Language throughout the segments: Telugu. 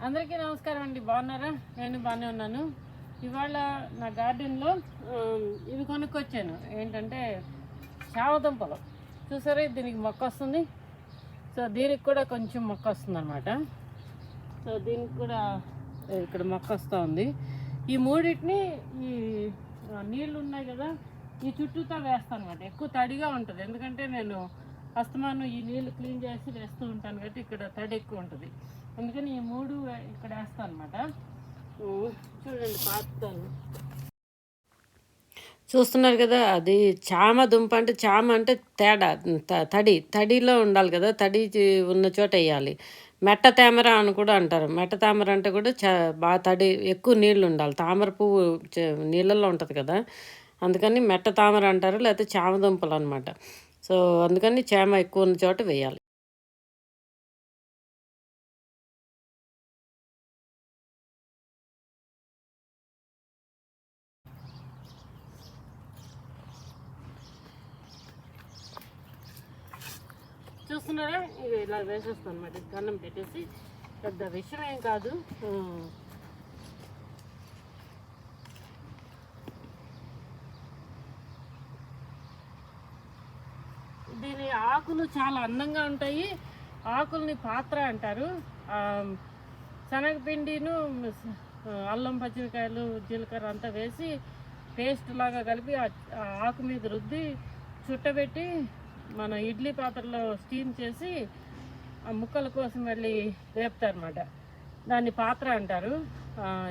అందరికీ నమస్కారం అండి. బాగున్నారా? నేను బాగానే ఉన్నాను. ఇవాళ నా గార్డెన్లో ఇవి కొనుక్కొచ్చాను. ఏంటంటే చామదుంపలు. చూసారా, దీనికి మొక్క వస్తుంది. సో దీనికి కూడా కొంచెం మొక్క వస్తుంది అనమాట. సో దీనికి కూడా ఇక్కడ మొక్క వస్తూ ఉంది. ఈ మూడింటిని ఈ నీళ్ళు ఉన్నాయి కదా, ఈ చుట్టూతో వేస్తాను అనమాట. ఎక్కువ తడిగా ఉంటుంది, ఎందుకంటే నేను అస్తమానం ఈ నీళ్ళు క్లీన్ చేసి వేస్తూ ఉంటాను కాబట్టి ఇక్కడ తడి ఎక్కువ ఉంటుంది. అందుకని ఈ మూడు ఇక్కడ వేస్తాను అనమాట. చూడండి, పాతాను. చూస్తున్నారు కదా, అది చామ దుంప. అంటే చామ అంటే తేడా తడిలో ఉండాలి కదా, తడి ఉన్న చోట వేయాలి. మెట్ట తామర అని కూడా అంటారు. మెట్ట తామర అంటే కూడా బాగా తడి, ఎక్కువ నీళ్ళు ఉండాలి. తామర పువ్వు నీళ్ళల్లో ఉంటుంది కదా, అందుకని మెట్ట తామర అంటారు, లేకపోతే చామ దుంపలు అనమాట. సో అందుకని చామ ఎక్కువ ఉన్న చోట వేయాలి. చూస్తున్నారా, ఇవి ఇలా వేసేస్తాను అనమాట. గన్నం పెట్టేసి, పెద్ద విషయం ఏం కాదు. దీని ఆకులు చాలా అందంగా ఉంటాయి. ఆకుల్ని పాత్ర అంటారు. శనగపిండిను, అల్లం, పచ్చిమిరకాయలు, జీలకర్ర అంతా వేసి పేస్ట్ లాగా కలిపి ఆకు మీద రుద్ది చుట్టబెట్టి మన ఇడ్లీ పాత్రలో స్టీమ్ చేసి ఆ ముక్కల కోసం వెళ్ళి వేపుతారనమాట. దాన్ని పాత్ర అంటారు.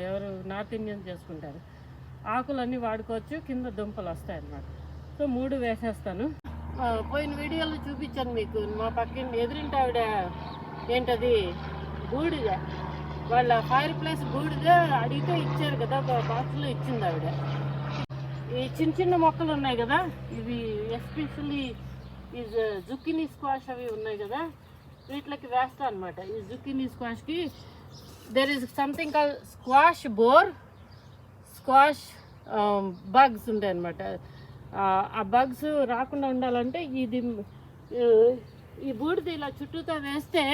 ఎవరు నార్త్ ఇండియన్ చేసుకుంటారు. ఆకులన్నీ వాడుకోవచ్చు, కింద దుంపలు వస్తాయి అన్నమాట. సో 3 వేసేస్తాను. పోయిన వీడియోలో చూపించాను మీకు. మా పక్కన ఎదురింటి ఆవిడ ఏంటది బూడిద, వాళ్ళ ఫైర్ ప్లేస్ బూడిద అడిగితే ఇచ్చారు కదా, బాక్స్లో ఇచ్చింది ఆవిడ. ఈ చిన్న చిన్న మొక్కలు ఉన్నాయి కదా, ఇవి ఎస్పెషల్లీ ఈ జుక్కినీ స్క్వాష్ అవి ఉన్నాయి కదా, వీటికి వేస్తా అనమాట. ఈ జుక్కినీ స్క్వాష్కి there is something call squash borer, squash bugs ఉంటాయి అన్నమాట. ఆ బగ్స్ రాకుండా ఉండాలంటే ఈ బూడిది ఇలా చుట్టూతో వేస్తే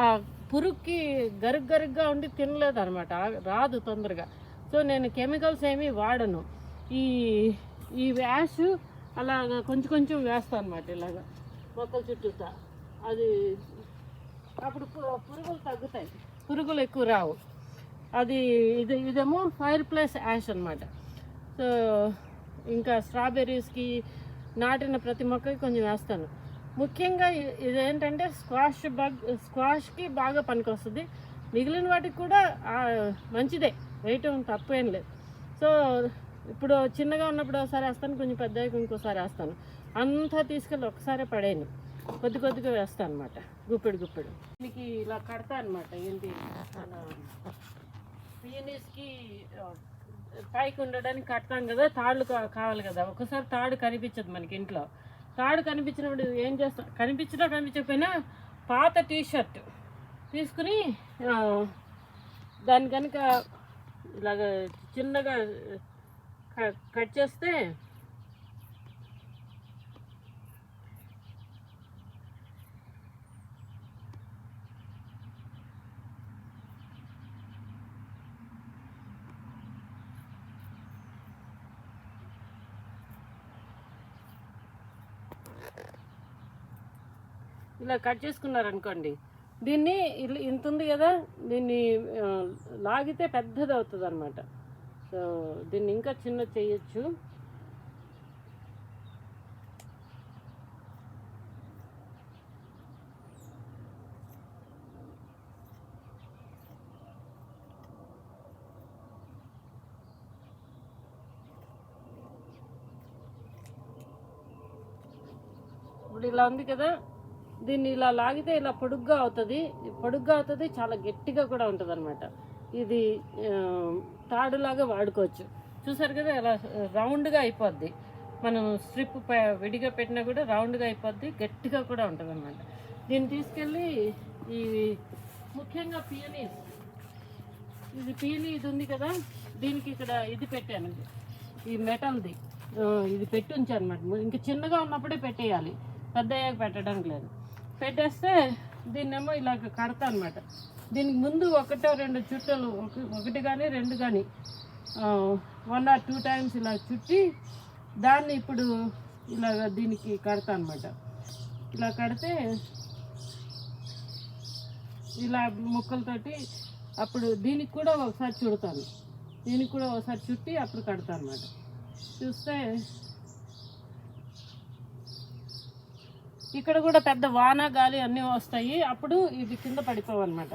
ఆ పురుగుకి గరుగ్గా ఉండి తినలేదు అనమాట, రాదు తొందరగా. సో నేను కెమికల్స్ ఏమీ వాడను. ఈ వ్యాష్ అలాగ కొంచెం వేస్తాను అనమాట, ఇలాగ మొక్కల చుట్టూతా. అది అప్పుడు పురుగులు తగ్గుతాయి, పురుగులు ఎక్కువ రావు. ఇదేమో ఫైర్ ప్లేస్ యాష్ అనమాట. సో ఇంకా స్ట్రాబెర్రీస్కి నాటిన ప్రతి మొక్కకి కొంచెం వేస్తాను. ముఖ్యంగా ఇదేంటంటే స్క్వాష్కి బాగా పనికొస్తుంది. మిగిలిన వాటికి కూడా మంచిదే, వేయటం తప్పేం లేదు. సో ఇప్పుడు చిన్నగా ఉన్నప్పుడు ఒకసారి వేస్తాను, కొంచెం పెద్దగా ఇంకోసారి వేస్తాను. అంతా తీసుకెళ్ళి ఒకసారి పడేయను, కొద్దిగా వేస్తాను అనమాట, గుప్పెడు. దీనికి ఇలా కడతా అనమాట. ఏంటి, పీనీస్కి పైకి ఉండడానికి కడతాం కదా, తాళ్ళు కావాలి కదా. ఒకసారి తాడు కనిపించదు మనకి ఇంట్లో. తాడు కనిపించినప్పుడు ఏం చేస్తాం, కనిపించకపోయినా పాత టీషర్ట్ తీసుకుని దాన్ని కనుక ఇలాగ చిన్నగా కట్ చేస్తే ఇలా కట్ చేసుకున్నారనుకోండి, దీన్ని ఇంత ఉంది కదా, దీన్ని లాగితే పెద్దది అవుతుంది అనమాట. సో దీన్ని ఇంకా చిన్న చేయొచ్చు. ఇప్పుడు ఇలా ఉంది కదా, దీన్ని ఇలా లాగితే ఇలా పొడుగ్గా అవుతుంది, చాలా గట్టిగా కూడా ఉంటుంది అనమాట. ఇది తాడులాగా వాడుకోవచ్చు. చూసారు కదా, ఇలా రౌండ్గా అయిపోద్ది. మనం స్ట్రిప్ విడిగా పెట్టినా కూడా రౌండ్గా అయిపోద్ది, గట్టిగా కూడా ఉంటుంది అనమాట. దీన్ని తీసుకెళ్ళి ఈ ముఖ్యంగా పియనీస్, ఇది ఉంది కదా, దీనికి ఇక్కడ ఇది పెట్టాను, ఈ మెటల్ది ఇది పెట్టి ఉంచాను అనమాట. ఇంకా చిన్నగా ఉన్నప్పుడే పెట్టేయాలి, పెద్ద అయ్యాక పెట్టడానికి లేదు. పెట్టేస్తే దీన్నేమో ఇలాగ కడతా అనమాట. దీనికి ముందు ఒకటో రెండు చుట్టలు ఒకటి కానీ రెండు కానీ 1 or 2 times ఇలా చుట్టి దాన్ని ఇప్పుడు ఇలాగ దీనికి కడతా అనమాట. ఇలా కడితే ఇలా ముక్కలతోటి అప్పుడు దీనికి కూడా ఒకసారి చుడతాను, దీనికి కూడా ఒకసారి చుట్టి అప్పుడు కడతాను అనమాట. చూస్తే ఇక్కడ కూడా పెద్ద వాన గాలి అన్నీ వస్తాయి, అప్పుడు ఇది కింద పడిపోవన్నమాట.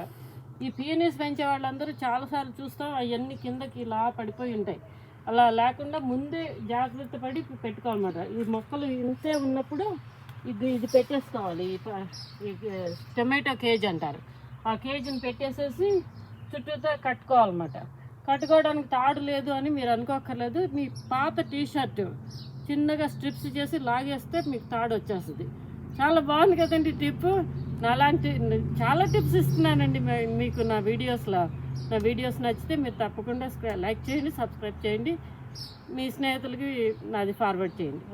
ఈ పీనీస్ పెంచే వాళ్ళందరూ చాలాసార్లు చూస్తాం అవన్నీ కిందకి ఇలా పడిపోయి ఉంటాయి. అలా లేకుండా ముందే జాగ్రత్త పడి పెట్టుకోవాలన్నమాట. ఈ మొక్కలు ఇంతే ఉన్నప్పుడు ఇది పెట్టేసుకోవాలి. ఈ టొమాటో కేజ్ అంటారు, ఆ కేజీని పెట్టేసేసి చుట్టూతో కట్టుకోవాలన్నమాట. కట్టుకోవడానికి తాడు లేదు అని మీరు అనుకోక్కర్లేదు. మీ పాత టీషర్ట్ చిన్నగా స్ట్రిప్స్ చేసి లాగేస్తే మీకు తాడు వచ్చేస్తుంది. చాలా బాగుంది కదండి టిప్. అలాంటి చాలా టిప్స్ ఇస్తున్నానండి మీకు నా వీడియోస్లో. నా వీడియోస్ నచ్చితే మీరు తప్పకుండా లైక్ చేయండి, సబ్స్క్రైబ్ చేయండి, మీ స్నేహితులకి నాది ఫార్వర్డ్ చేయండి.